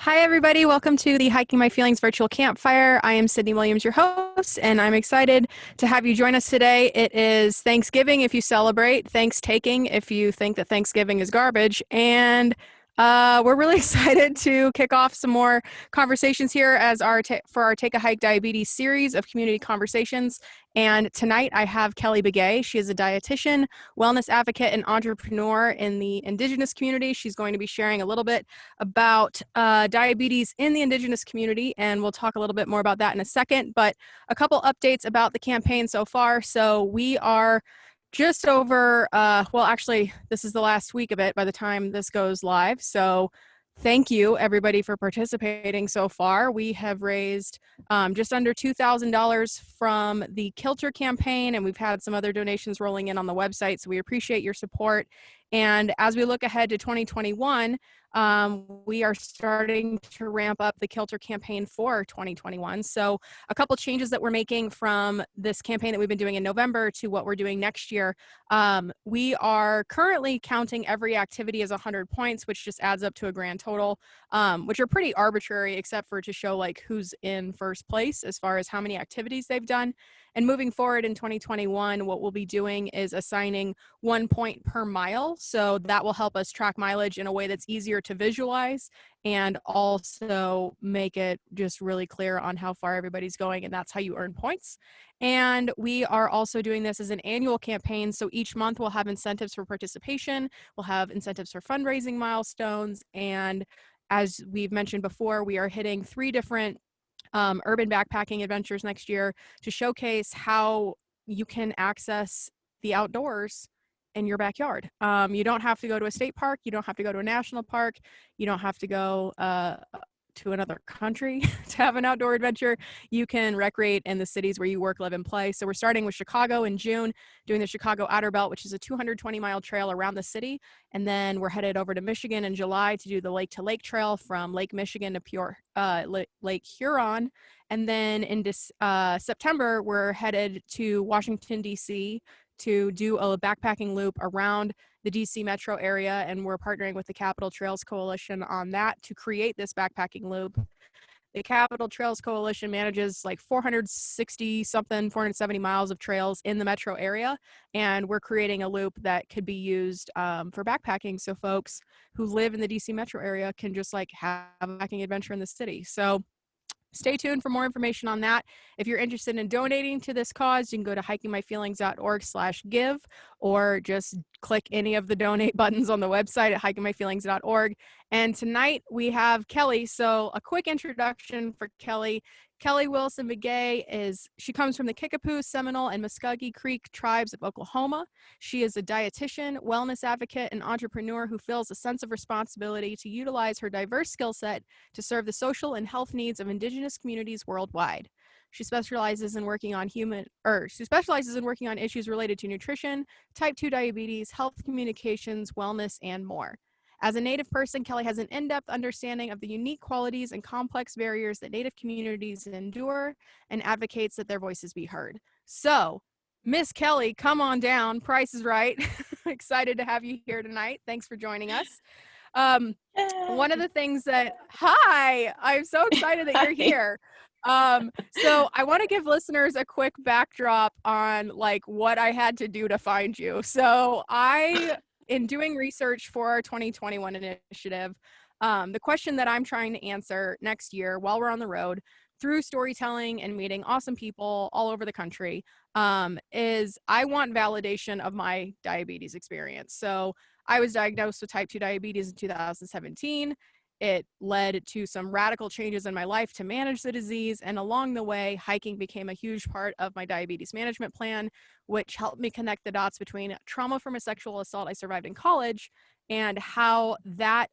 Hi, everybody. Welcome to the Hiking My Feelings virtual campfire. I am Sydney Williams, your host, and I'm excited to have you join us today. It is Thanksgiving if you celebrate, Thanks-taking if you think that Thanksgiving is garbage, and we're really excited to kick off some more conversations here as for our Take a Hike Diabetes series of community conversations. And tonight I have Kelli Begay. She is a dietitian, wellness advocate, and entrepreneur in the Indigenous community. She's going to be sharing a little bit about diabetes in the Indigenous community, and we'll talk a little bit more about that in a second. But a couple updates about the campaign so far. So we are just over, well, actually, this is the last week of it by the time this goes live. So thank you, everybody, for participating so far. We have raised just under $2,000 from the Kilter Campaign, and we've had some other donations rolling in on the website. So we appreciate your support. And as we look ahead to 2021, we are starting to ramp up the Kilter Campaign for 2021. So a couple changes that we're making from this campaign that we've been doing in November to what we're doing next year. We are currently counting every activity as 100 points, which just adds up to a grand total, which are pretty arbitrary, except for to show like who's in first place as far as how many activities they've done. And moving forward in 2021, what we'll be doing is assigning 1 point per mile. So that will help us track mileage in a way that's easier to visualize and also make it just really clear on how far everybody's going. And that's how you earn points. And we are also doing this as an annual campaign. So each month we'll have incentives for participation. We'll have incentives for fundraising milestones. And as we've mentioned before, we are hitting 3 different urban backpacking adventures next year to showcase how you can access the outdoors in your backyard. You don't have to go to a state park. You don't have to go to a national park. You don't have to go to another country to have an outdoor adventure. You can recreate in the cities where you work, live, and play. So we're starting with Chicago in June, doing the Chicago Outer Belt, which is a 220-mile trail around the city. And then we're headed over to Michigan in July to do the Lake to Lake Trail from Lake Michigan to Lake Huron. And then in September, we're headed to Washington, D.C. to do a backpacking loop around the DC metro area, and we're partnering with the Capital Trails Coalition on that to create this backpacking loop. The Capital Trails Coalition manages like 470 miles of trails in the metro area, and we're creating a loop that could be used for backpacking, so folks who live in the DC metro area can just like have a backpacking adventure in the city. So stay tuned for more information on that. If you're interested in donating to this cause, you can go to hikingmyfeelings.org/give, or just click any of the donate buttons on the website at hikingmyfeelings.org. And tonight we have Kelli. So a quick introduction for Kelli. Kelli Wilson Begay she comes from the Kickapoo, Seminole, and Muskogee Creek tribes of Oklahoma. She is a dietitian, wellness advocate, and entrepreneur who feels a sense of responsibility to utilize her diverse skill set to serve the social and health needs of Indigenous communities worldwide. She specializes in working on issues related to nutrition, type 2 diabetes, health communications, wellness, and more. As a Native person, Kelli has an in-depth understanding of the unique qualities and complex barriers that Native communities endure and advocates that their voices be heard. So, Miss Kelli, come on down. Price is right. Excited to have you here tonight. Thanks for joining us. One of the things hi, I'm so excited that you're here. So I want to give listeners a quick backdrop on like what I had to do to find you. So in doing research for our 2021 initiative, the question that I'm trying to answer next year while we're on the road through storytelling and meeting awesome people all over the country is I want validation of my diabetes experience. So I was diagnosed with type 2 diabetes in 2017. It led to some radical changes in my life to manage the disease. And along the way, hiking became a huge part of my diabetes management plan, which helped me connect the dots between trauma from a sexual assault I survived in college and how that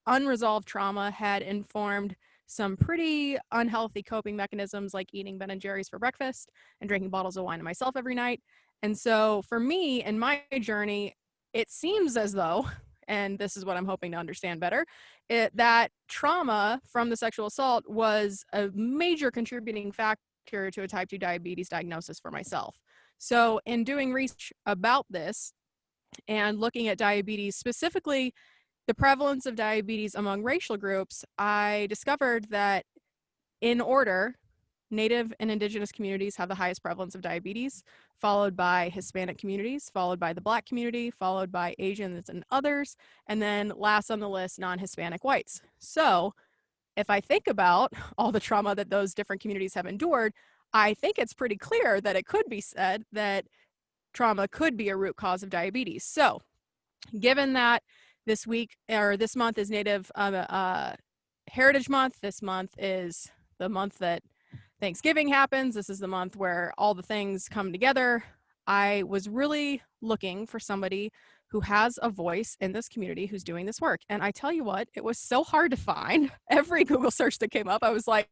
unresolved trauma had informed some pretty unhealthy coping mechanisms like eating Ben & Jerry's for breakfast and drinking bottles of wine to myself every night. And so for me and my journey, it seems as though, and this is what I'm hoping to understand better, that trauma from the sexual assault was a major contributing factor to a type 2 diabetes diagnosis for myself. So in doing research about this and looking at diabetes specifically the prevalence of diabetes among racial groups, I discovered that in order, Native and Indigenous communities have the highest prevalence of diabetes, followed by Hispanic communities, followed by the Black community, followed by Asians and others, and then last on the list, non-Hispanic whites. So if I think about all the trauma that those different communities have endured, I think it's pretty clear that it could be said that trauma could be a root cause of diabetes. So given that this week or this month is Native Heritage Month, this month is the month that Thanksgiving happens. This is the month where all the things come together. I was really looking for somebody who has a voice in this community who's doing this work. And I tell you what, it was so hard to find. Every Google search that came up, I was like,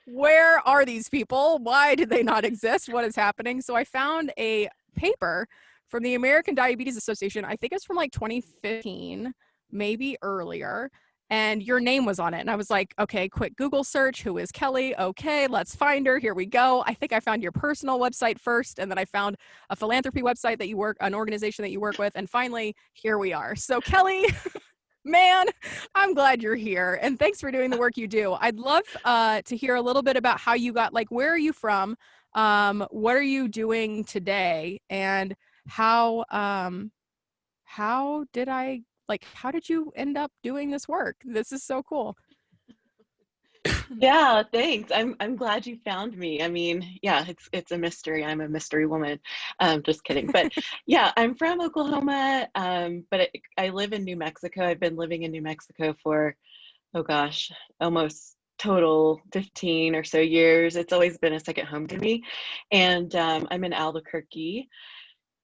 where are these people? Why did they not exist? What is happening? So I found a paper from the American Diabetes Association. I think it's from like 2015, maybe earlier. And your name was on it. And I was like, okay, quick Google search. Who is Kelli? Okay, let's find her. Here we go. I think I found your personal website first. And then I found a philanthropy website that you work, an organization that you work with. And finally, here we are. So Kelli, man, I'm glad you're here. And thanks for doing the work you do. I'd love to hear a little bit about how you got, like, where are you from? What are you doing today? And how did you end up doing this work? This is so cool. Yeah, thanks. I'm glad you found me. I mean, yeah, it's a mystery. I'm a mystery woman. Just kidding. But yeah, I'm from Oklahoma, but I live in New Mexico. I've been living in New Mexico for, oh gosh, almost total 15 or so years. It's always been a second home to me. And I'm in Albuquerque.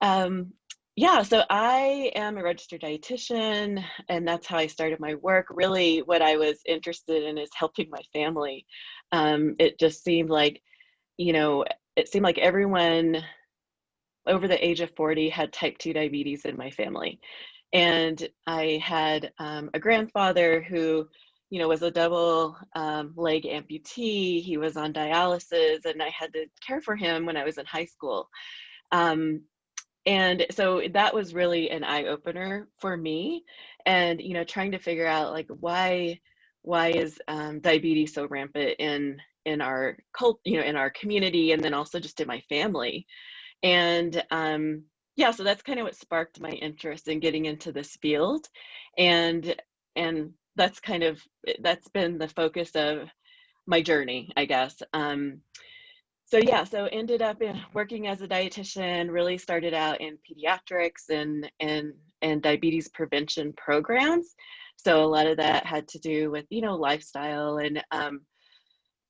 Um, yeah, so I am a registered dietitian, and that's how I started my work. Really, what I was interested in is helping my family. It just seemed like, you know, it seemed like everyone over the age of 40 had type 2 diabetes in my family. And I had a grandfather who, you know, was a double leg amputee. He was on dialysis, and I had to care for him when I was in high school. And so that was really an eye opener for me, and you know, trying to figure out like why is diabetes so rampant in our you know, in our community, and then also just in my family. And yeah, so that's kind of what sparked my interest in getting into this field, and that's been the focus of my journey, I guess. So yeah, so ended up working as a dietitian, really started out in pediatrics and diabetes prevention programs. So a lot of that had to do with, you know, lifestyle and,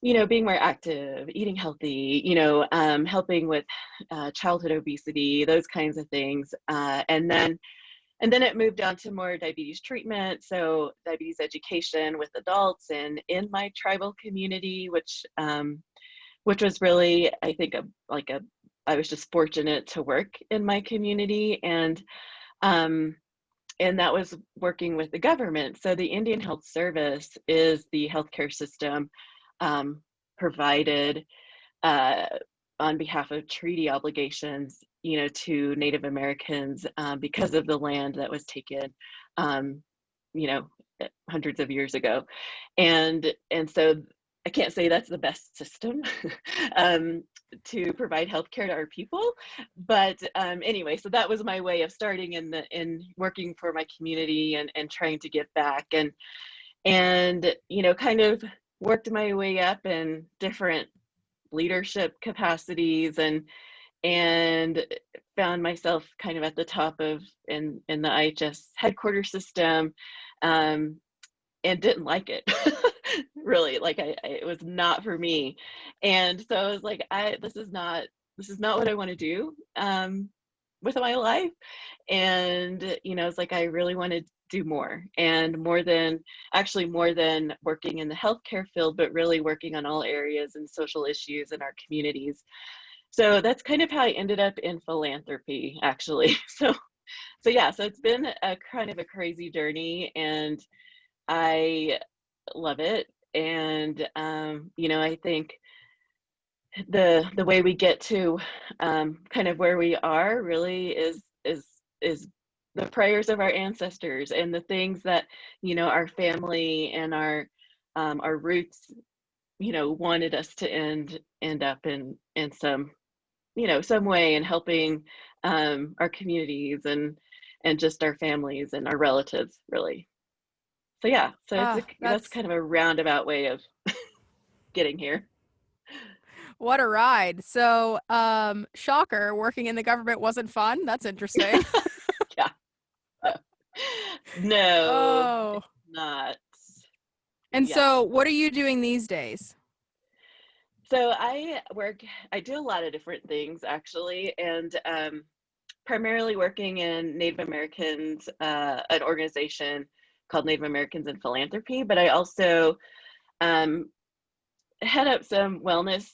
you know, being more active, eating healthy, you know, helping with childhood obesity, those kinds of things. And then it moved on to more diabetes treatment. So diabetes education with adults and in my tribal community, which was really, I think, I was just fortunate to work in my community, and that was working with the government. So the Indian Health Service is the healthcare system provided on behalf of treaty obligations, you know, to Native Americans because of the land that was taken, you know, hundreds of years ago, and so I can't say that's the best system to provide healthcare to our people, but anyway, so that was my way of starting in working for my community and trying to give back, and you know, kind of worked my way up in different leadership capacities, and found myself kind of at the top of in the IHS headquarters system, and didn't like it. Really, like it was not for me, and so I was like, this is not what I want to do with my life. And you know, it's like I really want to do more, and more than working in the healthcare field, but really working on all areas and social issues in our communities. So that's kind of how I ended up in philanthropy, actually. So yeah, so it's been a kind of a crazy journey, and I love it. And you know, I think the way we get to kind of where we are really is the prayers of our ancestors and the things that, our family and our roots, wanted us to end up in some, some way in helping our communities and just our families and our relatives, really. So yeah, so that's That's kind of a roundabout way of getting here. what a ride. So, shocker, working in the government wasn't fun. That's interesting. Yeah. No, no, Oh. it's not. And Yeah. so, what are you doing these days? So I do a lot of different things actually, and primarily working in Native Americans, an organization called Native Americans in Philanthropy, but I also um, head up some wellness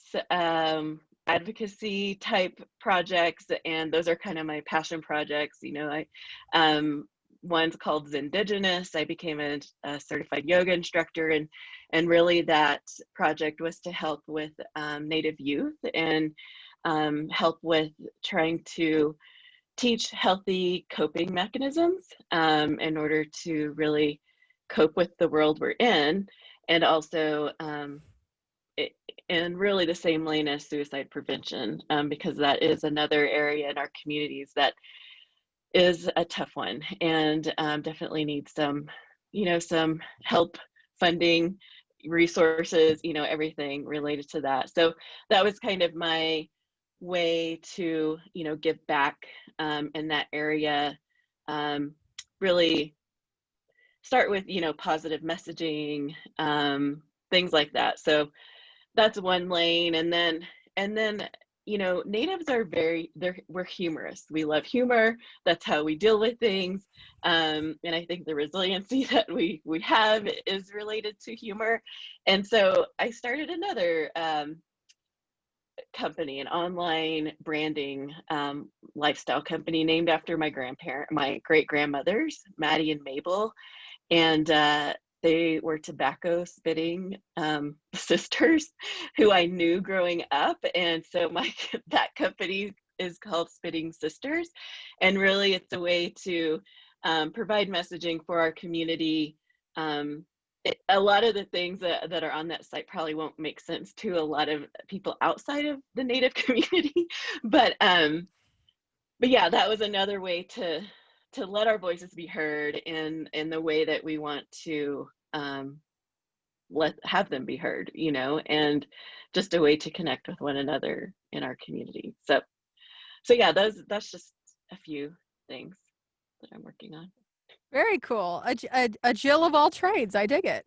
advocacy type projects, and those are kind of my passion projects. One's called Indigenous. I became a certified yoga instructor, and really that project was to help with Native youth and help with trying to teach healthy coping mechanisms in order to really cope with the world we're in, and also in really the same lane as suicide prevention, because that is another area in our communities that is a tough one, and definitely needs some help, funding, resources, everything related to that. So that was kind of my way to, give back in that area. Really start with, positive messaging, things like that. So that's one lane. And then natives are we're humorous. We love humor. That's how we deal with things. And I think the resiliency that we have is related to humor. And so I started another company, an online branding lifestyle company named after my great grandmothers, Maddie and Mabel. And they were tobacco spitting sisters who I knew growing up. And so that company is called Spitting Sisters. And really it's a way to provide messaging for our community. A lot of the things that are on that site probably won't make sense to a lot of people outside of the Native community, but yeah, that was another way to let our voices be heard in the way that we want to have them be heard, and just a way to connect with one another in our community. So yeah, that's just a few things that I'm working on. Very cool. A Jill of all trades. I dig it.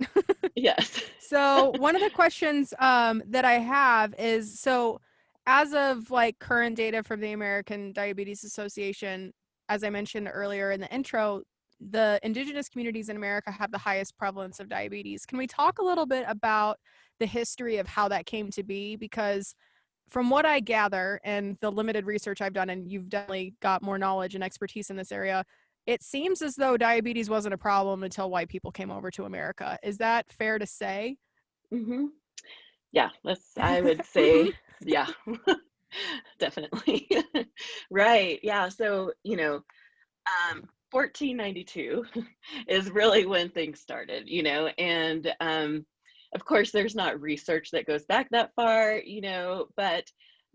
Yes. So one of the questions that I have is, so as of like current data from the American Diabetes Association, as I mentioned earlier in the intro, the indigenous communities in America have the highest prevalence of diabetes. Can we talk a little bit about the history of how that came to be? Because from what I gather and the limited research I've done, and you've definitely got more knowledge and expertise in this area, it seems as though diabetes wasn't a problem until white people came over to America. Is that fair to say? Mm-hmm. Yeah, I would say, yeah, definitely. Right. Yeah. So, 1492 is really when things started, and of course, there's not research that goes back that far, but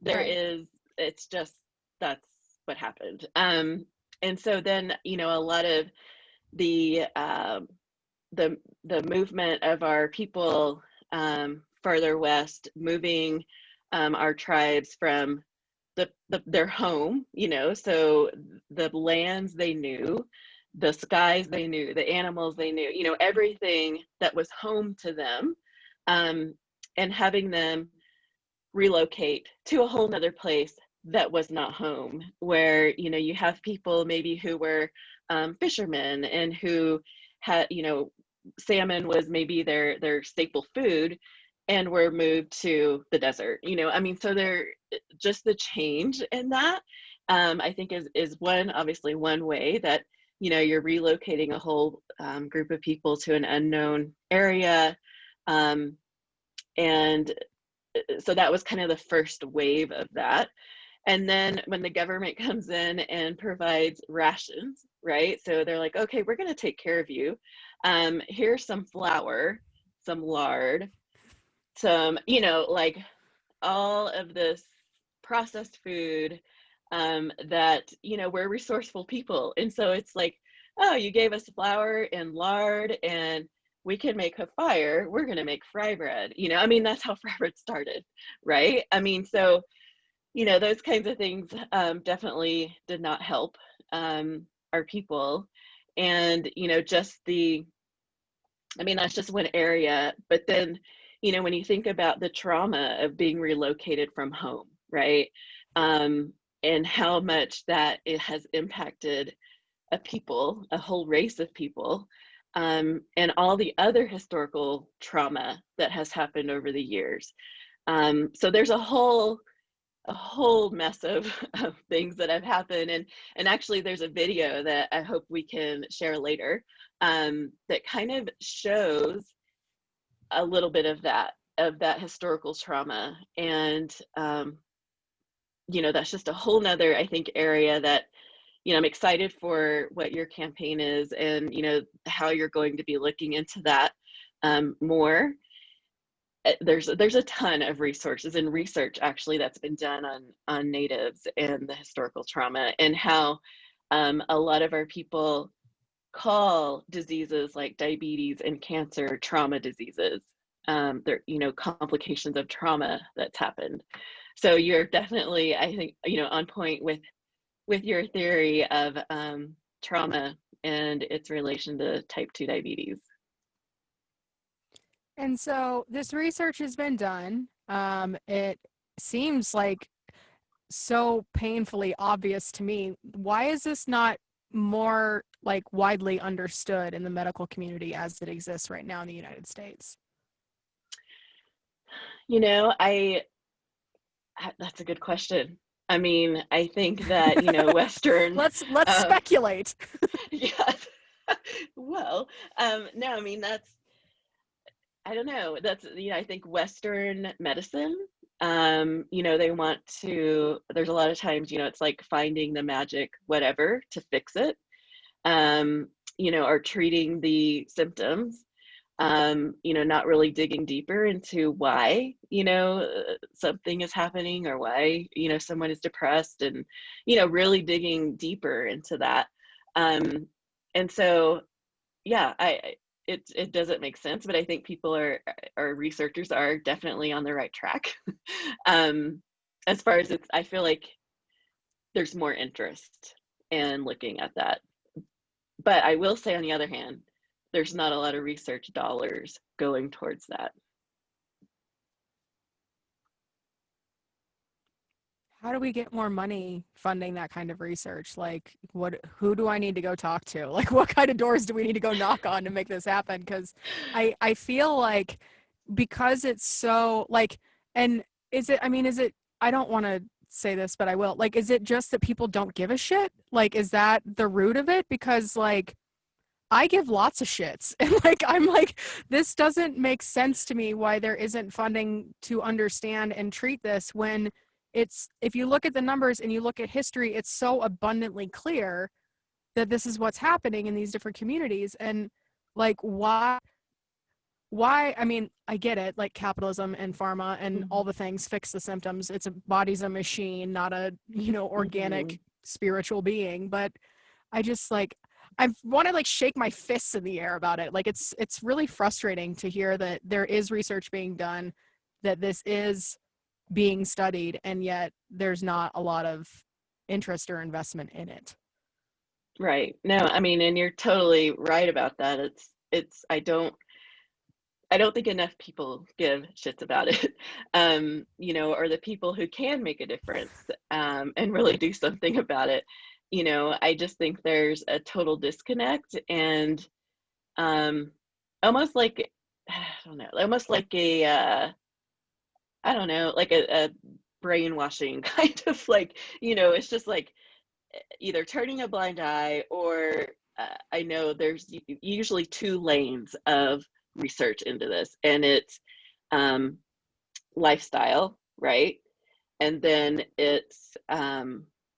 there Right. is, it's just, that's what happened. And so then, a lot of the, the, the movement of our people further west, moving our tribes from their home, so the lands they knew, the skies they knew, the animals they knew, everything that was home to them, and having them relocate to a whole nother place that was not home, where you have people maybe who were fishermen and who had, salmon was maybe their staple food, and were moved to the desert. So there, just the change in that, I think is obviously one way that you're relocating a whole group of people to an unknown area, and so that was kind of the first wave of that. And then when the government comes in and provides rations right? So they're like, okay, we're going to take care of you. Here's some flour, some lard, some, like all of this processed food, that, we're resourceful people. And so it's like, oh, you gave us flour and lard and we can make a fire. We're going to make fry bread. That's how fry bread started, right? So, those kinds of things definitely did not help our people. And, that's just one area. But then, when you think about the trauma of being relocated from home, right? And how much that it has impacted a whole race of people, and all the other historical trauma that has happened over the years. So there's a whole mess of things that have happened, and actually there's a video that I hope we can share later, that kind of shows a little bit of that historical trauma. And that's just a whole nother, I think, area that I'm excited for what your campaign is, and how you're going to be looking into that more. There's a ton of resources and research actually that's been done on natives and the historical trauma, and how a lot of our people call diseases like diabetes and cancer trauma diseases. They're complications of trauma that's happened. So you're definitely, I think, on point with your theory of trauma and its relation to type 2 diabetes. And so this research has been done. It seems like so painfully obvious to me. Why is this not more like widely understood in the medical community as it exists right now in the United States? That's a good question. I think that, Western. let's speculate. Yeah. Well, no, that's, I don't know. That's, I think Western medicine, they want to, there's a lot of times, it's like finding the magic whatever to fix it, or treating the symptoms, not really digging deeper into why, something is happening, or why, someone is depressed, and, really digging deeper into that. And so, yeah, it doesn't make sense, but I think people our researchers are definitely on the right track. As far as I feel like there's more interest in looking at that. But I will say, on the other hand, there's not a lot of research dollars going towards that. How do we get more money funding that kind of research? Like, who do I need to go talk to? Like, what kind of doors do we need to go knock on to make this happen? Because I feel like, because it's so like, and is it, I don't want to say this, but I will, like, is it just that people don't give a shit? Like, is that the root of it? Because like, I give lots of shits, and like, I'm like, this doesn't make sense to me why there isn't funding to understand and treat this, when it's, if you look at the numbers and you look at history, it's so abundantly clear that this is what's happening in these different communities. And like, why, I get it, like capitalism and pharma and all the things fix the symptoms. It's a body's a machine, not a, organic spiritual being. But I just like, I want to like shake my fists in the air about it. Like, it's really frustrating to hear that there is research being done, that this is being studied, and yet there's not a lot of interest or investment in it. Right. No, and you're totally right about that. I don't think enough people give shits about it, or the people who can make a difference, and really do something about it. I just think there's a total disconnect, and almost like, I don't know, almost like a brainwashing kind of, like, it's just like either turning a blind eye, or I know there's usually two lanes of research into this, and it's lifestyle, right? And then it's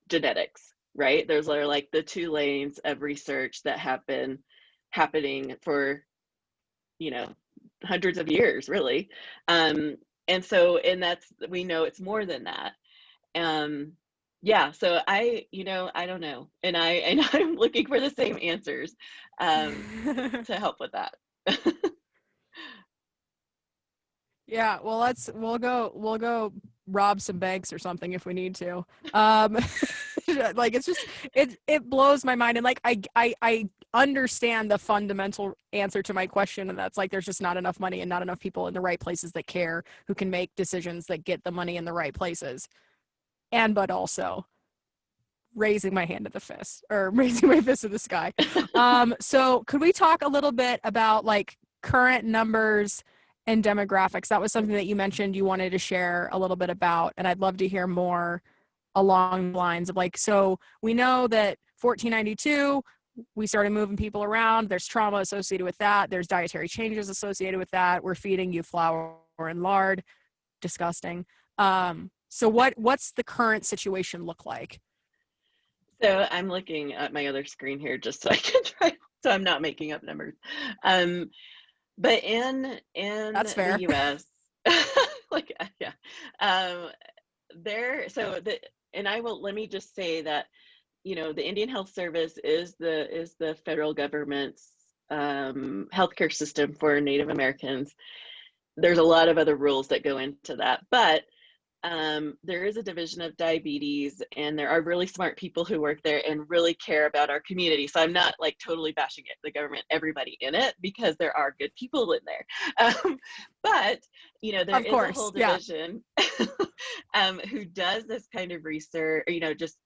genetics. right? Those are like the two lanes of research that have been happening for, you know, hundreds of years, really. And so, and that's, we know it's more than that. Yeah, so I don't know. And I'm looking for the same answers to help with that. Yeah, well, we'll go rob some banks or something if we need to. Um, like it's just it blows my mind, and like I understand the fundamental answer to my question, and that's like there's just not enough money and not enough people in the right places that care, who can make decisions that get the money in the right places. And but also raising my hand to the fist, or raising my fist to the sky. So could we talk a little bit about like current numbers and demographics? That was something that you mentioned you wanted to share a little bit about, and I'd love to hear more along the lines of like, so we know that 1492 we started moving people around. There's trauma associated with that. There's dietary changes associated with that. We're feeding you flour and lard. Disgusting. So what's the current situation look like? So I'm looking at my other screen here just so I can try, so I'm not making up numbers. But in That's the fair. US, like yeah, there, so the, and I will, let me just say that, you know, the Indian Health Service is the federal government's healthcare system for Native Americans. There's a lot of other rules that go into that, but there is a division of diabetes, and there are really smart people who work there and really care about our community. So I'm not like totally bashing it, the government, everybody in it, because there are good people in there. But you know, there Of is a course. whole Yeah. division who does this kind of research, or, you know, just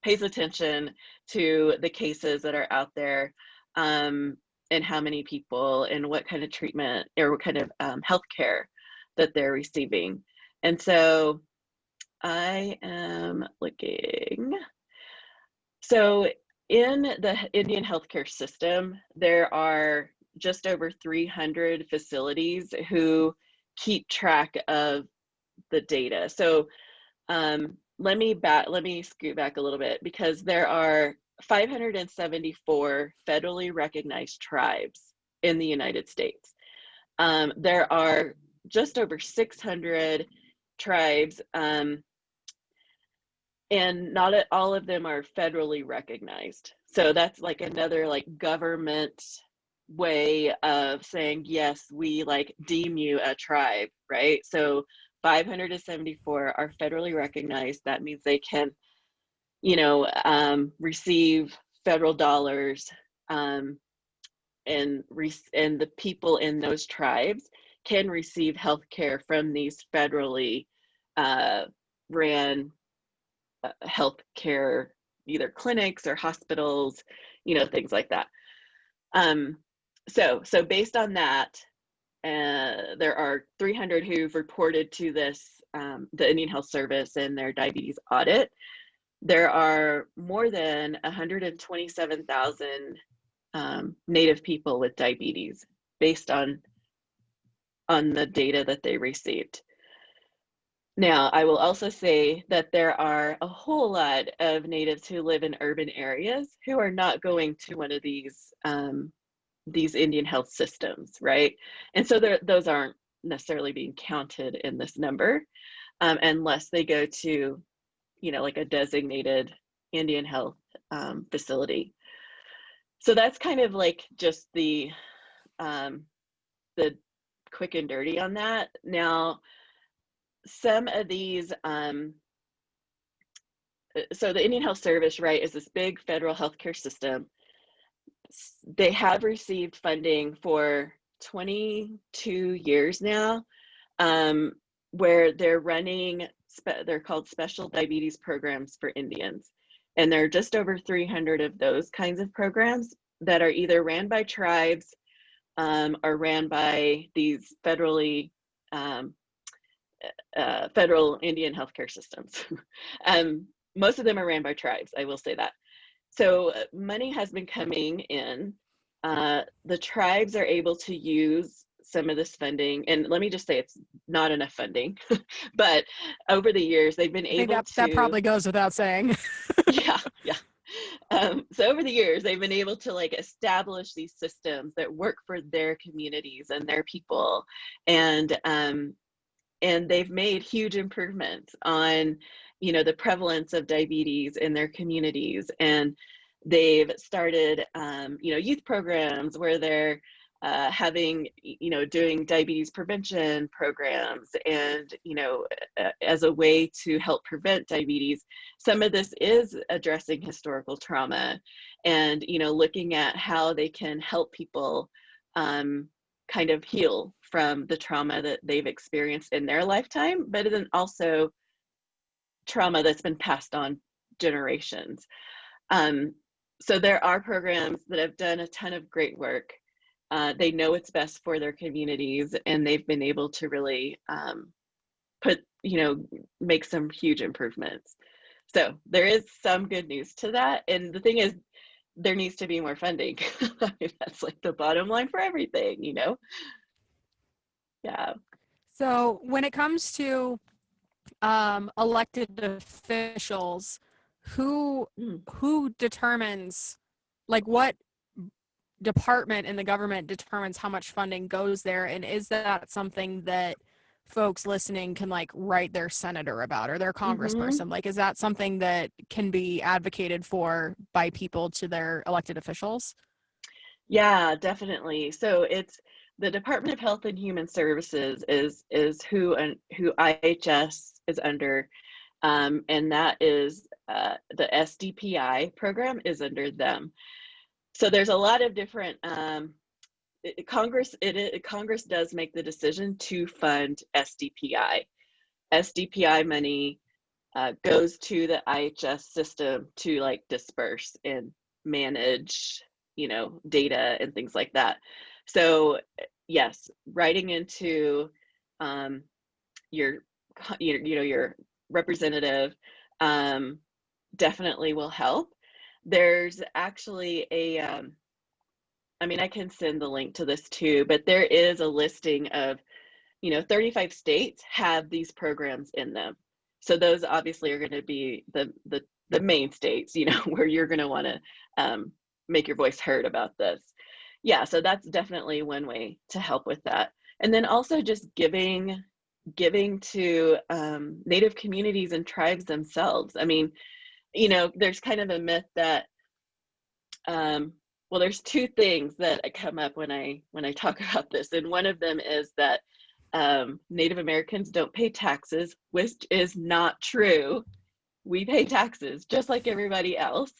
pays attention to the cases that are out there, and how many people and what kind of treatment or what kind of health care that they're receiving. And so I am looking. So in the Indian healthcare system, there are just over 300 facilities who keep track of the data. So let me scoot back a little bit, because there are 574 federally recognized tribes in the United States. There are just over 600 tribes, and not all of them are federally recognized. So that's like another like government way of saying, yes, we like deem you a tribe, right? So 574 are federally recognized. That means they can, you know, receive federal dollars, and the people in those tribes can receive health care from these federally ran health care, either clinics or hospitals, you know, things like that. So based on that, there are 300 who've reported to this, the Indian Health Service, in their diabetes audit. There are more than 127,000 Native people with diabetes based on the data that they received. Now, I will also say that there are a whole lot of Natives who live in urban areas who are not going to one of these Indian health systems, right? And so those aren't necessarily being counted in this number, unless they go to, you know, like a designated Indian health facility. So that's kind of like just the quick and dirty on that. Now, some of these, so the Indian Health Service, right, is this big federal healthcare system. They have received funding for 22 years now, where they're running, they're called special diabetes programs for Indians. And there are just over 300 of those kinds of programs that are either ran by tribes, or ran by these federally, federal Indian healthcare systems. Most of them are ran by tribes, I will say that. So money has been coming in. The tribes are able to use some of this funding, and let me just say it's not enough funding, but over the years they've been I think able that to, probably goes without saying. yeah, yeah. So over the years they've been able to like establish these systems that work for their communities and their people, and they've made huge improvements on, you know, the prevalence of diabetes in their communities. And they've started, you know, youth programs where they're having, you know, doing diabetes prevention programs, and, you know, as a way to help prevent diabetes. Some of this is addressing historical trauma and, you know, looking at how they can help people kind of heal from the trauma that they've experienced in their lifetime, but then also trauma that's been passed on generations. So there are programs that have done a ton of great work. They know it's best for their communities, and they've been able to really make some huge improvements. So there is some good news to that. And the thing is, there needs to be more funding. I mean, that's like the bottom line for everything, you know? Yeah. So when it comes to elected officials, who determines, like, what department in the government determines how much funding goes there, and is that something that folks listening can like write their senator about or their congressperson? Like, is that something that can be advocated for by people to their elected officials? Yeah, definitely. So it's the Department of Health and Human Services is who IHS is under, and that is the SDPI program is under them. So there's a lot of different Congress does make the decision to fund SDPI. SDPI money goes to the IHS system to like disperse and manage, you know, data and things like that. So yes, writing into your representative definitely will help. There's actually a I mean, I can send the link to this too, but there is a listing of, you know, 35 states have these programs in them. So those obviously are going to be the main states, you know, where you're going to want to make your voice heard about this. Yeah, so that's definitely one way to help with that. And then also just giving to Native communities and tribes themselves. I mean, you know, there's kind of a myth that well, there's two things that come up when I talk about this, and one of them is that Native Americans don't pay taxes, which is not true. We pay taxes just like everybody else.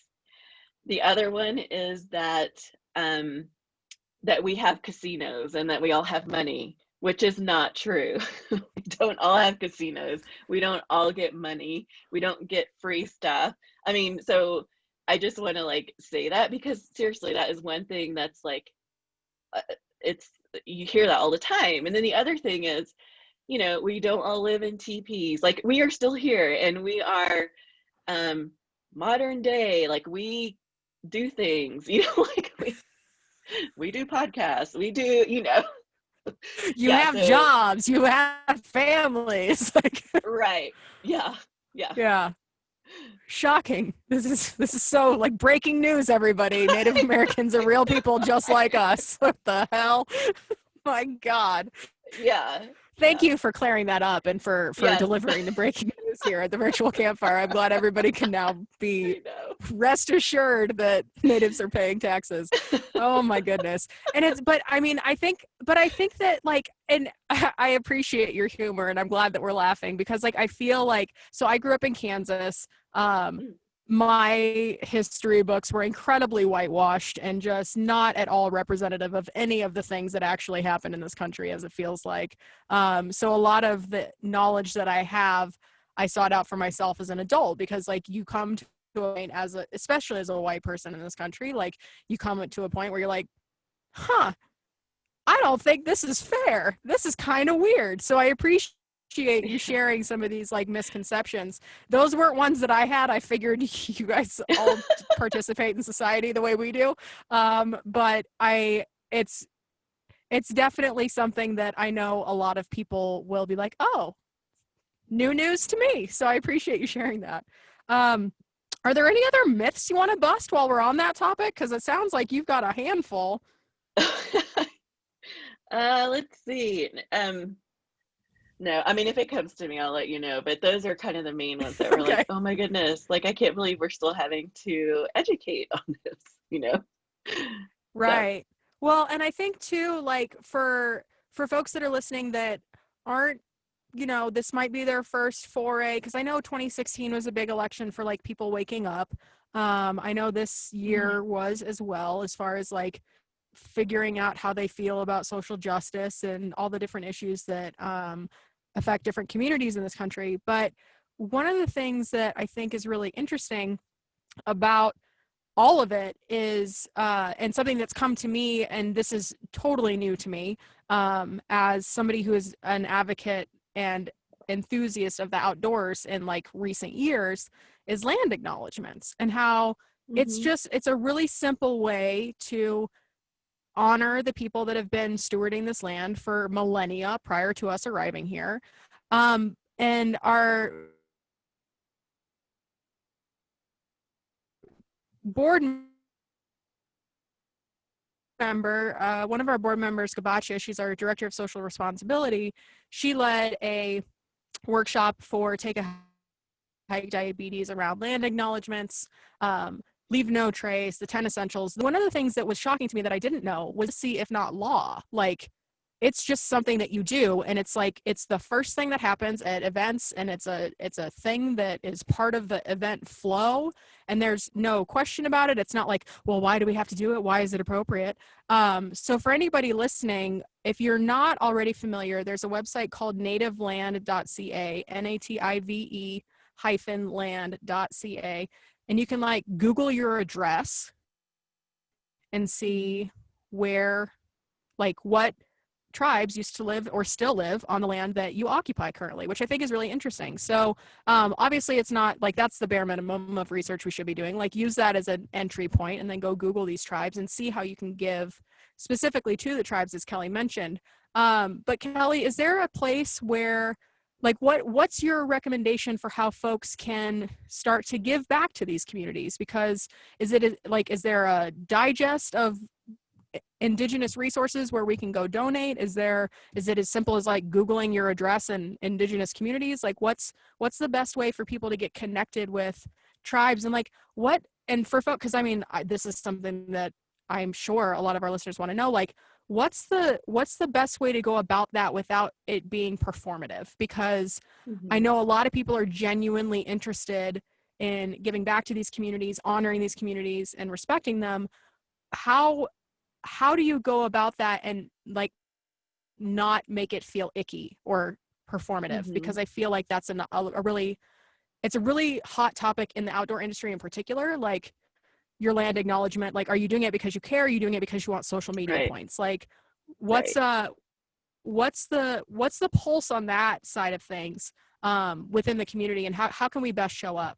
The other one is that that we have casinos and that we all have money, which is not true. We don't all have casinos. We don't all get money. We don't get free stuff. I mean, so I just want to like say that, because seriously, that is one thing that's like, it's, you hear that all the time. And then the other thing is, you know, we don't all live in teepees. Like, we are still here, and we are modern day. Like, we do things, you know, like we do podcasts, we do, you know. You have jobs, you have families. Like, right. Yeah. Yeah. Shocking. This is so like breaking news, everybody. Native Americans are real people just like us. What the hell? My God. Yeah. Thank you for clearing that up and for yes. delivering the breaking news here at the virtual campfire. I'm glad everybody can now be rest assured that natives are paying taxes. Oh my goodness. And but I think that like, and I appreciate your humor, and I'm glad that we're laughing, because like, I feel like, so I grew up in Kansas. My history books were incredibly whitewashed and just not at all representative of any of the things that actually happened in this country, as it feels like. So a lot of the knowledge that I have, I sought out for myself as an adult, because like, you come to a point especially as a white person in this country, like, you come to a point where you're like, I don't think this is fair. This is kind of weird. So I appreciate you sharing some of these like misconceptions. Those weren't ones that I had. I figured you guys all participate in society the way we do. But it's it's definitely something that I know a lot of people will be like, oh, new news to me. So I appreciate you sharing that. Are there any other myths you want to bust while we're on that topic? Because it sounds like you've got a handful. Let's see. No, I mean, if it comes to me, I'll let you know. But those are kind of the main ones that were Okay. like, oh my goodness, like I can't believe we're still having to educate on this, you know? So, Right. Well, and I think too, like for folks that are listening that aren't, this might be their first foray, because I know 2016 was a big election for like people waking up. I know this mhm, year was as well, as far as like figuring out how they feel about social justice and all the different issues that affect different communities in this country. But one of the things that I think is really interesting about all of it is, and something that's come to me, and this is totally new to me, as somebody who is an advocate and enthusiast of the outdoors in like recent years, is land acknowledgements, and how mhm, it's a really simple way to honor the people that have been stewarding this land for millennia prior to us arriving here. And our board member, one of our board members, Gabacha, she's our director of social responsibility. She led a workshop for Take a Hike Diabetes around land acknowledgements, leave no trace, the 10 essentials. One of the things that was shocking to me that I didn't know was see if not law. Like, it's just something that you do, and it's like it's the first thing that happens at events, and it's a thing that is part of the event flow, and there's no question about it. It's not like, well, why do we have to do it, why is it appropriate? So for anybody listening, if you're not already familiar, there's a website called nativeland.ca, native hyphen land.ca, and you can like Google your address and mhm, see where, like, what tribes used to live or still live on the land that you occupy currently, which I think is really interesting. So obviously it's not like that's the bare minimum of research we should be doing. Like, use that as an entry point and then go Google these tribes and see how you can give specifically to the tribes, as Kelli mentioned. But Kelli, is there a place where, like, what's your recommendation for how folks can start to give back to these communities? Because is there a digest of Indigenous resources where we can go donate? Is it as simple as like Googling your address and Indigenous communities? Like, what's the best way for people to get connected with tribes, and like what, and for folks, because I mean, this is something that I'm sure a lot of our listeners want to know, like, what's the best way to go about that without it being performative? Because I mhm, know a lot of people are genuinely interested in giving back to these communities, honoring these communities, and respecting them. How how do you go about that and like not make it feel icky or performative? mhm. Because I feel like that's a really, it's a really hot topic in the outdoor industry in particular. Like, your land acknowledgement, like, are you doing it because you care, are you doing it because you want social media Right, points? Like, what's right. uh what's the pulse on that side of things within the community, and how can we best show up?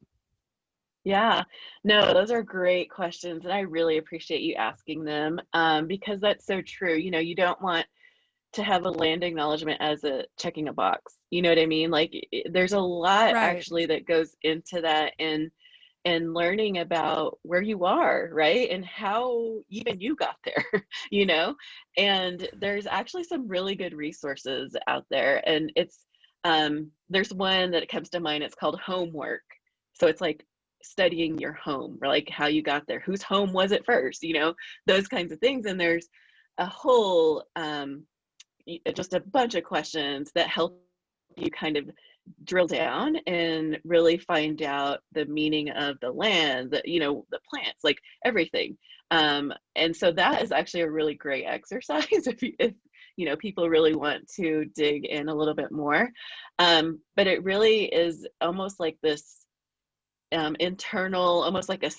Yeah, no, those are great questions, and I really appreciate you asking them, because that's so true. You know, you don't want to have a land acknowledgement as a checking a box. You know what I mean? Like, there's a lot Right. actually that goes into that, and learning about where you are, right? And how even you got there, you know? And there's actually some really good resources out there. And there's one that comes to mind, it's called Homework. So it's like studying your home, or like how you got there, whose home was it first, you know, those kinds of things. And there's a whole just a bunch of questions that help you kind of drill down and really find out the meaning of the land, you know, the plants, like everything. And so that is actually a really great exercise if you know, people really want to dig in a little bit more. But it really is almost like this internal, almost like a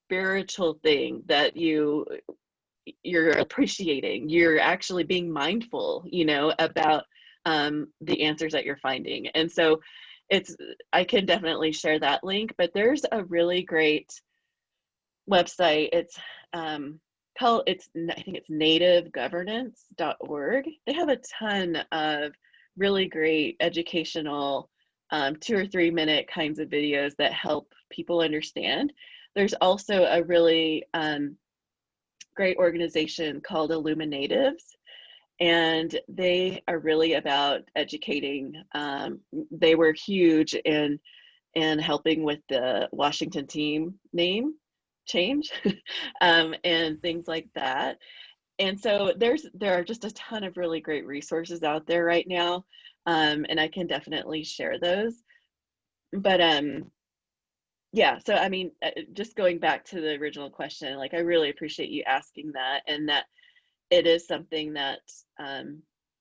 spiritual thing that you're appreciating, you're actually being mindful, you know, about the answers that you're finding. And so it's, I can definitely share that link, but there's a really great website. It's I think it's nativegovernance.org. They have a ton of really great educational 2 or 3 minute kinds of videos that help people understand. There's also a really great organization called Illuminatives, and they are really about educating. They were huge in helping with the Washington team name change and things like that. And so there are just a ton of really great resources out there right now, and I can definitely share those. But yeah, so I mean, just going back to the original question, like I really appreciate you asking that, and that it is something that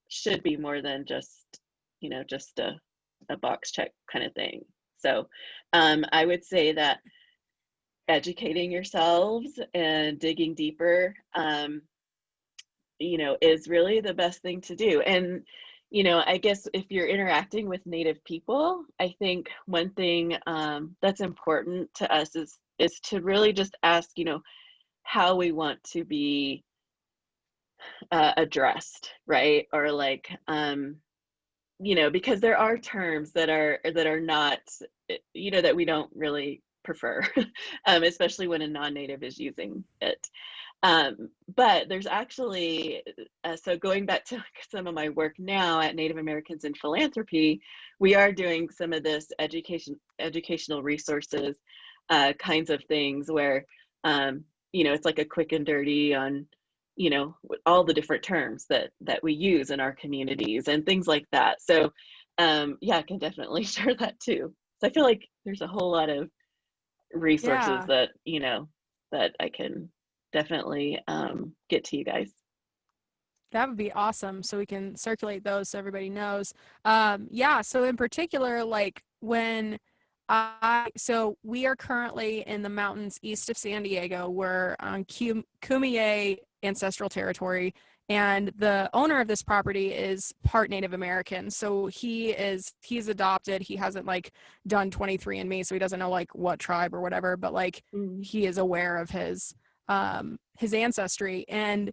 should be more than just, just a box check kind of thing. So I would say that educating yourselves and digging deeper, is really the best thing to do. And, I guess if you're interacting with Native people, I think one thing that's important to us is to really just ask, how we want to be addressed, right? Or like, because there are terms that are not, that we don't really prefer, especially when a non-native is using it. But there's actually, so going back to some of my work now at Native Americans in Philanthropy, we are doing some of this educational resources kinds of things where, it's like a quick and dirty on, all the different terms that we use in our communities and things like that. So yeah, I can definitely share that too. So I feel like there's a whole lot of resources Yeah, that I can definitely get to you guys. that would be awesome. So we can circulate those so everybody knows. Yeah, so in particular, like so we are currently in the mountains east of San Diego. We're on Kumeyaay ancestral territory, and the owner of this property is part Native American. So he's adopted. He hasn't like done 23andMe, so he doesn't know like what tribe or whatever, but like Mm-hmm. he is aware of his ancestry. And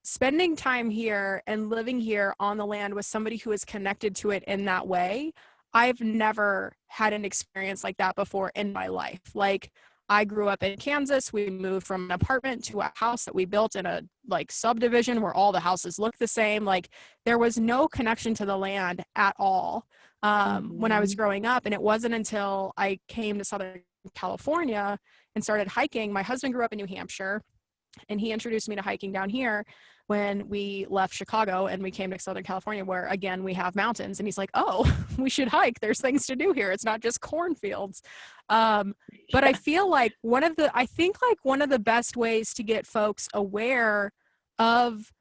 spending time here and living here on the land with somebody who is connected to it in that way, I've never had an experience like that before in my life. Like, I grew up in Kansas. We moved from an apartment to a house that we built in a like subdivision where all the houses look the same. Like, there was no connection to the land at all when I was Mm-hmm. growing up. And it wasn't until I came to Southern California and started hiking. My husband grew up in New Hampshire, and he introduced me to hiking down here when we left Chicago and we came to Southern California, where again we have mountains. And he's like, "Oh, we should hike. There's things to do here. It's not just cornfields." But I Yeah. feel like one of the best ways to get folks aware of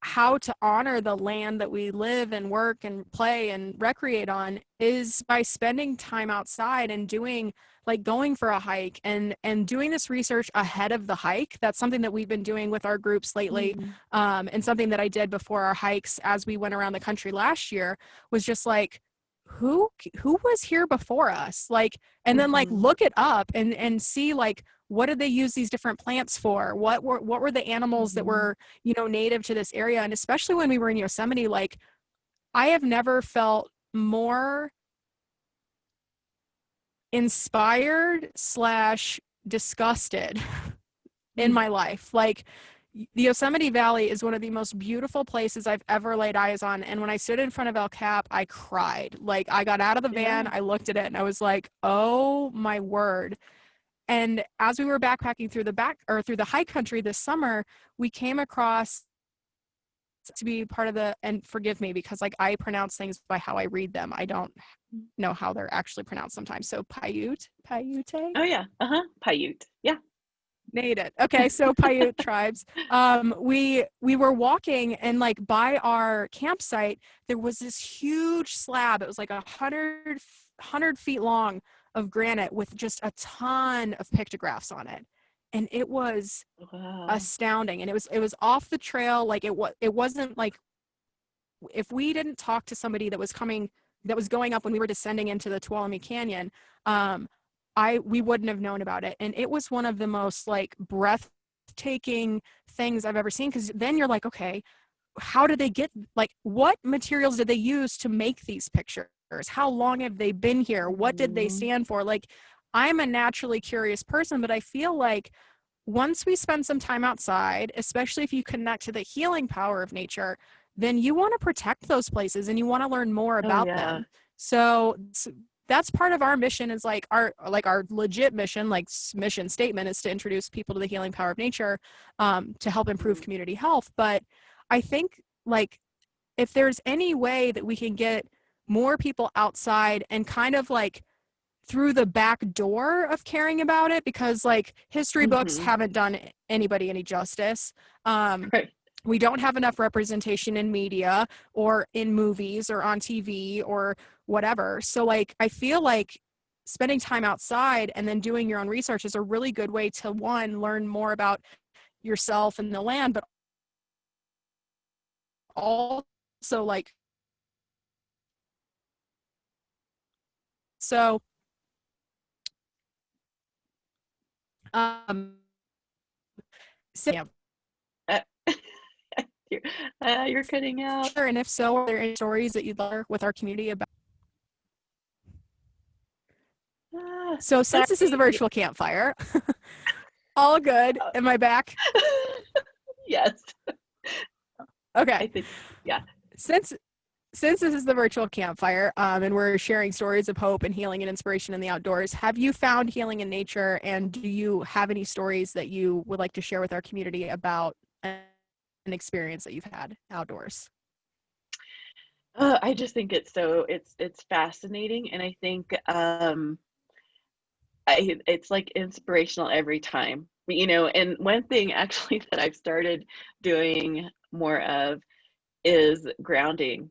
how to honor the land that we live and work and play and recreate on is by spending time outside and going for a hike and doing this research ahead of the hike. That's something that we've been doing with our groups lately, Mm-hmm. and something that I did before our hikes as we went around the country last year was just like, who was here before us, like, and then like Mm-hmm. look it up and see like what did they use these different plants for, what were the animals that Mm-hmm. were native to this area. And especially when we were in Yosemite, like, I have never felt more inspired slash disgusted in my life. Like, the Yosemite Valley is one of the most beautiful places I've ever laid eyes on. And when I stood in front of El Cap, I cried. Like, I got out of the van, Yeah. I looked at it, and I was like, oh my word. And as we were backpacking through the high country this summer, we came across, to be part of and forgive me because like I pronounce things by how I read them. I don't know how they're actually pronounced sometimes. So Paiute. Oh yeah. Uh-huh. Paiute. Yeah. Native. Okay, so Paiute tribes. We were walking, and like by our campsite, there was this huge slab. It was like 100 feet long of granite with just a ton of pictographs on it, and it was Wow. astounding. And it was off the trail. Like, it wasn't like, if we didn't talk to somebody that was going up when we were descending into the Tuolumne Canyon, we wouldn't have known about it. And it was one of the most like breathtaking breathtaking things I've ever seen, because then you're like, okay, how did they get, like, what materials did they use to make these pictures? How long have they been here? What did they stand for? Like, I'm a naturally curious person, but I feel like once we spend some time outside, especially if you connect to the healing power of nature, then you want to protect those places and you want to learn more Oh about yeah. them. So that's part of our mission, is like our legit mission, like mission statement, is to introduce people to the healing power of nature, to help improve community health. But I think, like, if there's any way that we can get more people outside and kind of like through the back door of caring about it, because like history books Mm-hmm. haven't done anybody any justice. Right. We don't have enough representation in media or in movies or on TV or whatever. So like, I feel like spending time outside and then doing your own research is a really good way to, one, learn more about yourself and the land, but also like, so um so, yeah. Uh, you're, you're cutting out. Sure. And if so, are there any stories that you'd share with our community about? So since this is the Sorry. virtual campfire, all good. Uh, Am I back? yes. Okay. I think. Yeah. Since this is the virtual campfire, and we're sharing stories of hope and healing and inspiration in the outdoors, have you found healing in nature? And do you have any stories that you would like to share with our community about an experience that you've had outdoors? I just think it's fascinating, and I think it's like inspirational every time. And one thing actually that I've started doing more of is grounding,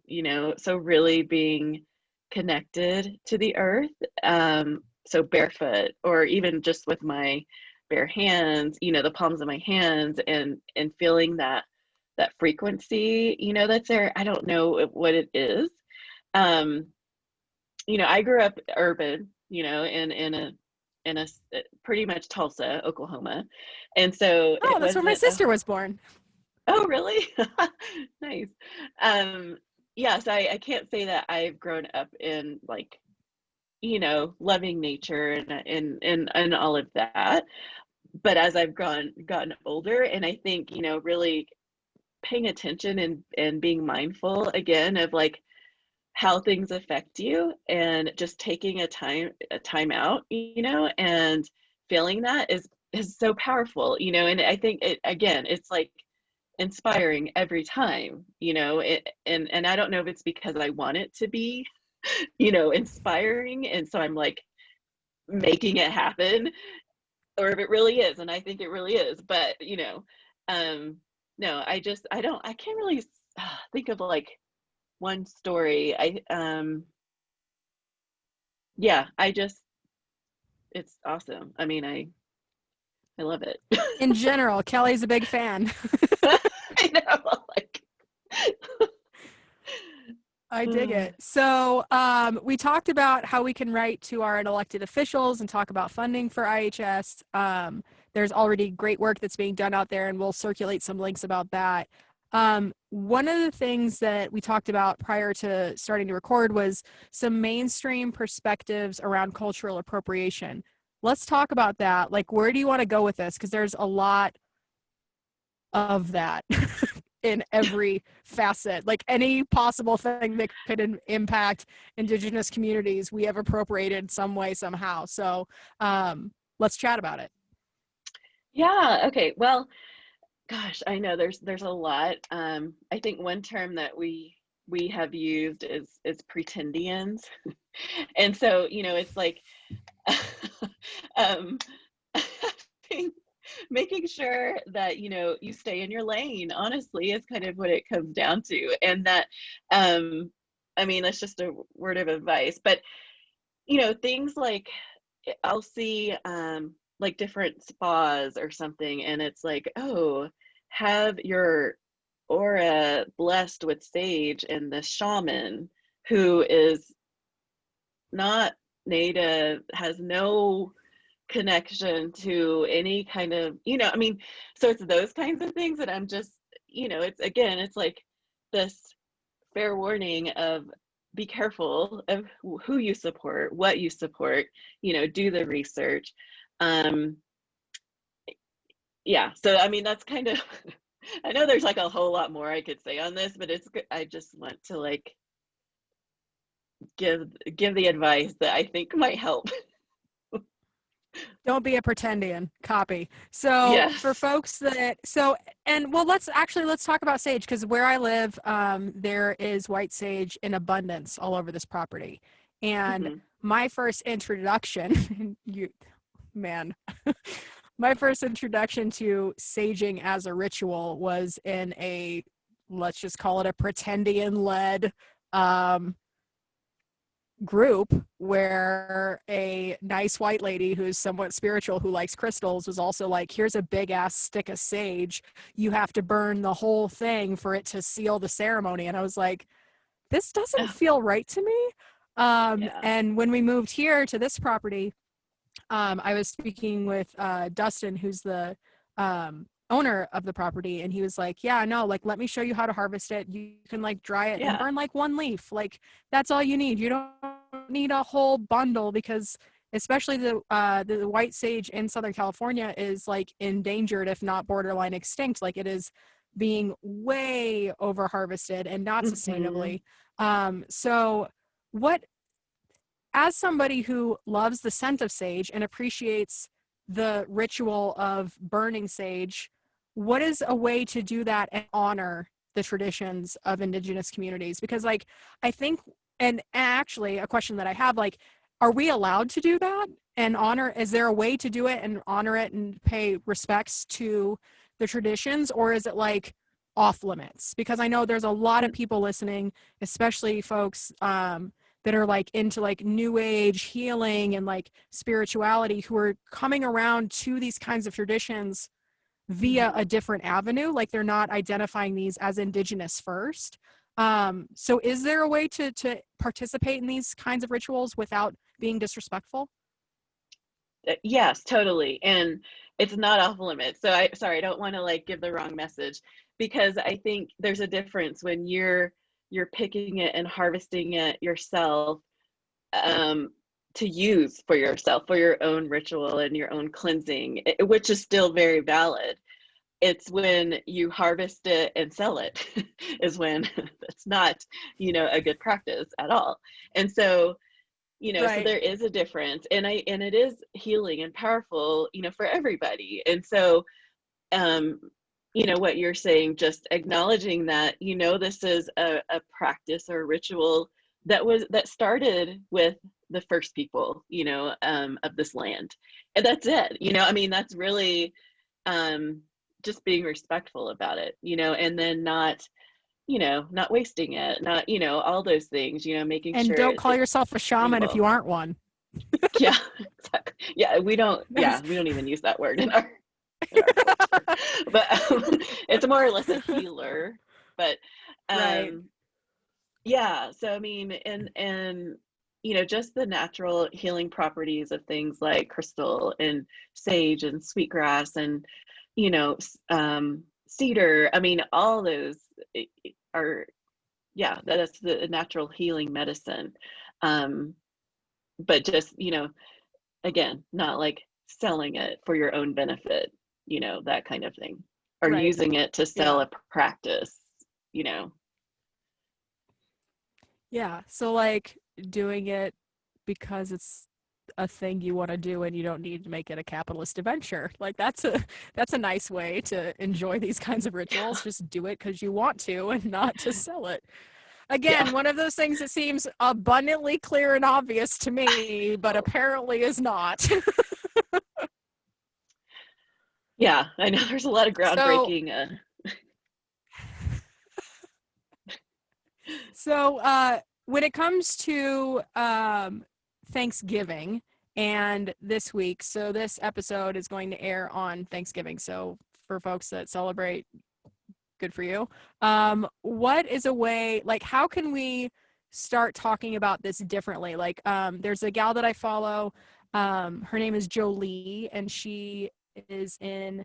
so really being connected to the earth. So barefoot, or even just with my bare hands, the palms of my hands, and feeling that frequency, that's there. I don't know what it is. Um, I grew up urban, in a pretty much Tulsa, Oklahoma. And so Oh, it that's where my wasn't sister was born. oh, really? Nice. Um, yeah, so I can't say that I've grown up in, like, loving nature and all of that. But as I've gotten older, and I think, really paying attention and being mindful again of like how things affect you, and just taking a time out, and feeling that is so powerful, and I think it's like inspiring every time, and I don't know if it's because I want it to be, inspiring, and so I'm like making it happen, or if it really is, and I think it really is. But um no, I can't really think of like one story. Yeah, it's awesome. I mean, I love it. In general, Kelly's a big fan. I know, like. I dig it. So we talked about how we can write to our elected officials and talk about funding for IHS. There's already great work that's being done out there, and we'll circulate some links about that. One of the things that we talked about prior to starting to record was some mainstream perspectives around cultural appropriation. Let's talk about that. Like, where do you want to go with this? Because there's a lot of that in every facet, like any possible thing that could impact Indigenous communities, we have appropriated some way, somehow. So let's chat about it. Yeah, okay. Well, gosh, I know there's a lot. I think one term that we have used is pretendians. And so, it's like um I think making sure that you stay in your lane, honestly, is kind of what it comes down to. And that I mean, that's just a word of advice. But things like, I'll see like different spas or something, and it's like, oh, have your aura blessed with sage, and the shaman, who is not native, has no connection to any kind of, I mean, so it's those kinds of things that I'm just, it's, again, it's like this fair warning of be careful of who you support, what you support, do the research. Um, yeah, so I mean, that's kind of, I know there's like a whole lot more I could say on this, but it's good. I just want to like give the advice that I think might help. Don't be a pretendian. Copy. So for Yes. folks that, and well, let's talk about sage, because where I live, there is white sage in abundance all over this property. And Mm-hmm. my first introduction, my first introduction to saging as a ritual was in a, let's just call it a pretendian led, group, where a nice white lady who's somewhat spiritual, who likes crystals, was also like, here's a big ass stick of sage, you have to burn the whole thing for it to seal the ceremony. And I was like, this doesn't Oh, feel right to me. yeah. And when we moved here to this property, I was speaking with Dustin, who's the owner of the property, and he was like, yeah, no, like, let me show you how to harvest it. You can like dry it and Yeah. burn like one leaf. Like, that's all you need. You don't need a whole bundle, because especially the white sage in Southern California is like endangered, if not borderline extinct. Like, it is being way over harvested and not Mm-hmm. sustainably. So what, as somebody who loves the scent of sage and appreciates the ritual of burning sage, what is a way to do that and honor the traditions of Indigenous communities? Because, like, I think, and actually a question that I have, like, are we allowed to do that and honor? Is there a way to do it and honor it and pay respects to the traditions, or is it like off limits? Because I know there's a lot of people listening, especially folks that are like into like new age healing and like spirituality, who are coming around to these kinds of traditions via Mm-hmm. a different avenue. Like, they're not identifying these as Indigenous first. So is there a way to participate in these kinds of rituals without being disrespectful? Yes, totally. And it's not off limits. So sorry, I don't want to like give the wrong message, because I think there's a difference when you're picking it and harvesting it yourself, um, to use for yourself, for your own ritual and your own cleansing, which is still very valid. It's when you harvest it and sell it is when that's not, a good practice at all. And so, so Right. there is a difference, and it is healing and powerful, for everybody. And so, um, what you're saying, just acknowledging that, this is a practice or a ritual that started with the first people, of this land. And that's it. I mean, that's really, um, just being respectful about it, and then not wasting it, not, all those things, making And sure don't call it's yourself a shaman if sustainable. you aren't one. Yeah, exactly. Yeah, we don't even use that word in our culture, but it's more or less a healer. But Right. um, yeah, so I mean, and just the natural healing properties of things like crystal and sage and sweetgrass and cedar. I mean, all those are, yeah, that's the natural healing medicine. Um, but just again, not like selling it for your own benefit, that kind of thing, or Right. using it to sell Yeah. a practice, you know. Yeah. So, like, doing it because it's a thing you want to do and you don't need to make it a capitalist adventure. Like, that's a nice way to enjoy these kinds of rituals. Just do it because you want to and not to sell it. Yeah. Again, one of those things that seems abundantly clear and obvious to me, but Oh, apparently is not. yeah, I know there's a lot of So, groundbreaking. when it comes to Thanksgiving and this week, so this episode is going to air on Thanksgiving. So for folks that celebrate, good for you. What is a way, like, how can we start talking about this differently? Like, there's a gal that I follow. Her name is Jolie, and she is in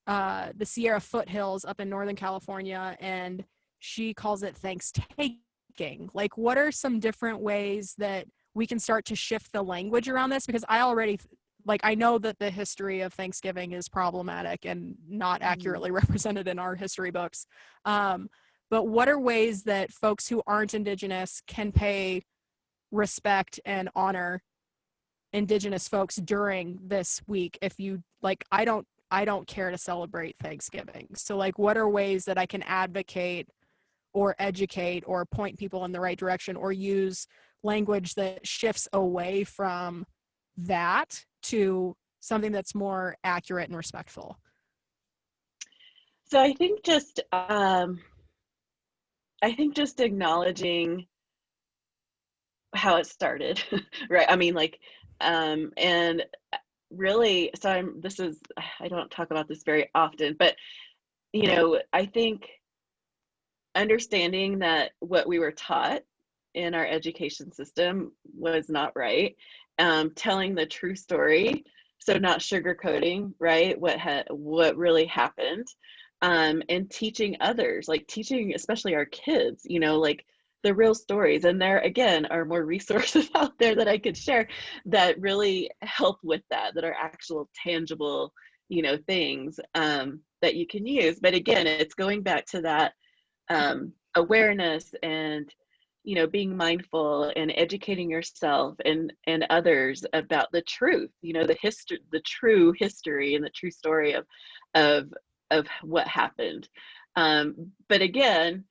the Sierra foothills up in Northern California, and she calls it Thanks-taking. Like, what are some different ways that we can start to shift the language around this? Because I already, like, I know that the history of Thanksgiving is problematic and not accurately represented in our history books. But what are ways that folks who aren't Indigenous can pay respect and honor Indigenous folks during this week? If you like, I don't care to celebrate Thanksgiving. So like, what are ways that I can advocate or educate or point people in the right direction, or use language that shifts away from that to something that's more accurate and respectful? So I think just acknowledging how it started, right? I mean, like, and really, so I don't talk about this very often, but, I think understanding that what we were taught in our education system was not right, telling the true story, so not sugarcoating, right, what really happened, and teaching others, like teaching especially our kids, like the real stories. And there again are more resources out there that I could share that really help with that are actual tangible, things that you can use. But again, it's going back to that awareness and being mindful and educating yourself and others about the truth, the true history and the true story of what happened. But again,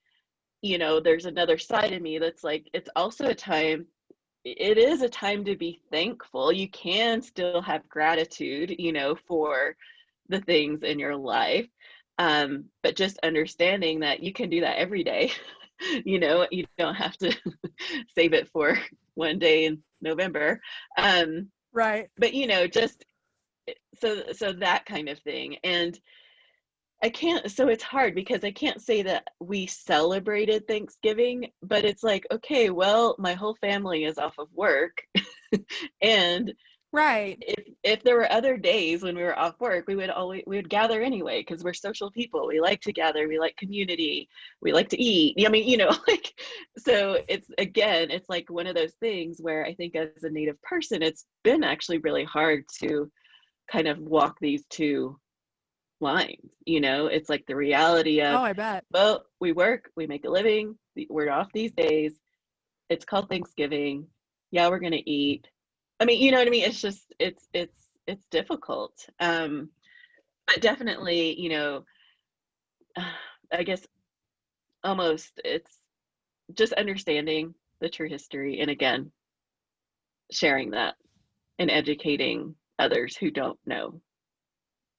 there's another side of me that's like, it is a time to be thankful. You can still have gratitude, for the things in your life. But just understanding that you can do that every day. You don't have to save it for one day in November. Right. But just so that kind of thing. And so it's hard because I can't say that we celebrated Thanksgiving, but it's like, okay, well, my whole family is off of work. And Right. if there were other days when we were off work, we would gather anyway, because we're social people. We like to gather, we like community, we like to eat. I mean, like, so it's like one of those things where I think as a Native person, it's been actually really hard to kind of walk these two lines. It's like the reality of, Oh, I bet. well, we work, we make a living, we're off these days, it's called Thanksgiving, yeah, we're gonna eat. I mean, you know what I mean? It's just it's difficult. But definitely, I guess almost it's just understanding the true history, and again, sharing that and educating others who don't know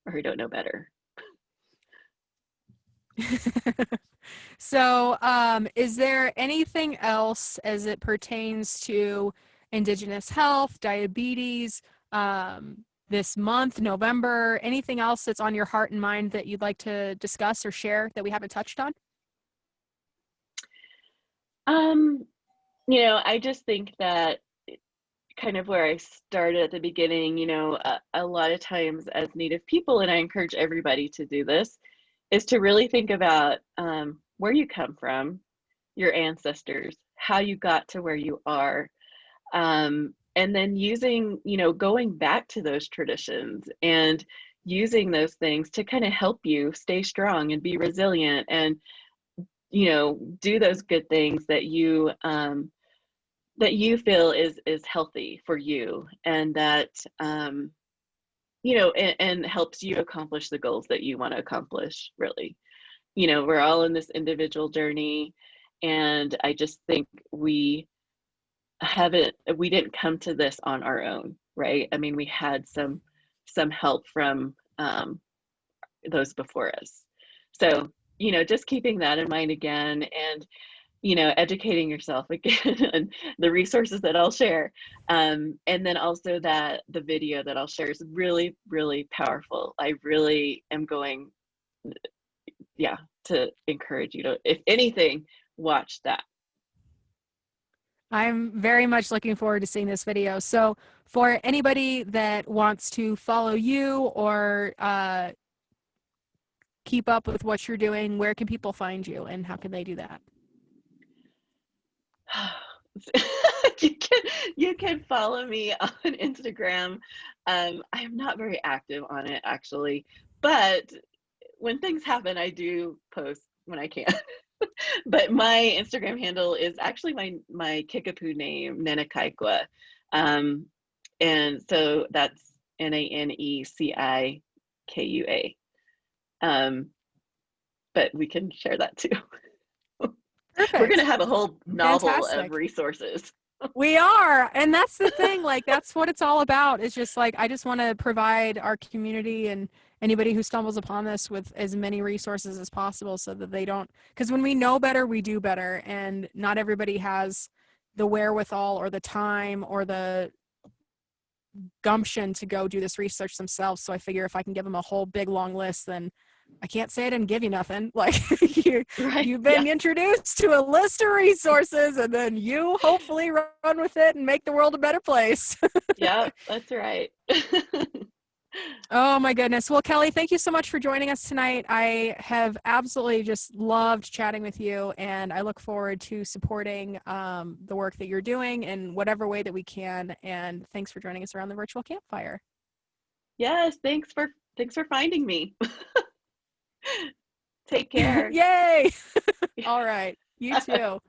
or who don't know better. So, is there anything else as it pertains to Indigenous health, diabetes, this month, November, anything else that's on your heart and mind that you'd like to discuss or share that we haven't touched on? Um, I just think that kind of where I started at the beginning, a lot of times as Native people, and I encourage everybody to do this, is to really think about where you come from, your ancestors, how you got to where you are, and then going back to those traditions and using those things to kind of help you stay strong and be resilient and, do those good things that you feel is healthy for you, and that and helps you accomplish the goals that you want to accomplish, really. We're all in this individual journey, and I just think we didn't come to this on our own, right? I mean, we had some help from those before us. So, just keeping that in mind again, and educating yourself again and the resources that I'll share. And then also that the video that I'll share is really, really powerful. I really am going, to encourage you to, if anything, watch that. I'm very much looking forward to seeing this video. So for anybody that wants to follow you or keep up with what you're doing, where can people find you and how can they do that? You can follow me on Instagram. I am not very active on it actually, but when things happen, I do post when I can. But my Instagram handle is actually my Kickapoo name, Nenekaikwa. And so that's Nanecikua. But we can share that too. Perfect. We're gonna have a whole novel Fantastic. of resources. We are, and that's the thing, like that's what it's all about. It's just like I just want to provide our community and anybody who stumbles upon this with as many resources as possible so that they don't, because when we know better we do better, and not everybody has the wherewithal or the time or the gumption to go do this research themselves. So I figure if I can give them a whole big long list, then I can't say I didn't give you nothing. Like you've been introduced to a list of resources, and then you hopefully run with it and make the world a better place. Yeah, that's right. Oh my goodness. Well, Kelli, thank you so much for joining us tonight. I have absolutely just loved chatting with you, and I look forward to supporting the work that you're doing in whatever way that we can. And thanks for joining us around the virtual campfire. Yes, thanks for finding me. Take care. Yay. All right. You too.